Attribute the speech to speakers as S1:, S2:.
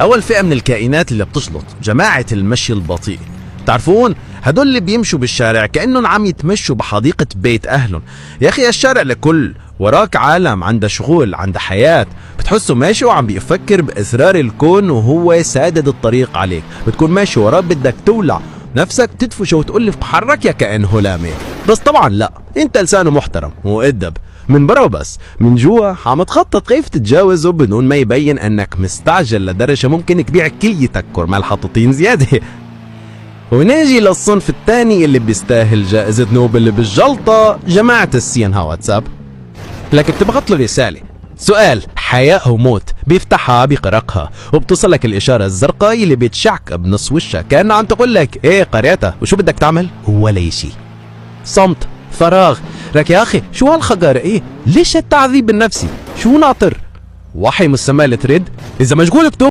S1: أول فئة من الكائنات اللي بتشلط جماعة المشي البطيء. تعرفون هدول اللي بيمشوا بالشارع كأنهم عم يتمشوا بحديقة بيت أهلهم. يا أخي الشارع لكل، وراك عالم عنده شغل عنده حياة، بتحسه ماشي وعم بيفكر بأسرار الكون وهو سادد الطريق عليك. بتكون ماشي وراه بدك تولع نفسك تدفش وتقول لي بحرك يا كائن هلامي. بس طبعا لا، انت لسانه محترم ومؤدب من برا، بس من جوا عم تخطط كيف تتجاوزه بدون ما يبين انك مستعجل لدرجة ممكن تبيع كليتك كرمال حاططين زيادة. ونيجي للصنف الثاني اللي بيستاهل جائزة نوبل بالجلطة، جماعة السين ها واتساب. لكن بتبعت له رسالة سؤال حياة أو موت، بيفتحها بيقرأها وبتصلك الإشارة الزرقاء اللي بتشعك بنص وشها كأنها عم تقول لك إيه قريتها وشو بدك تعمل؟ ولا شيء. صمت، فراغ. لك يا أخي شو هالخجارة؟ إيه ليش التعذيب النفسي؟ شو ناطر؟ وحي من السماء اللي ترد؟ إذا مشغول اكتب.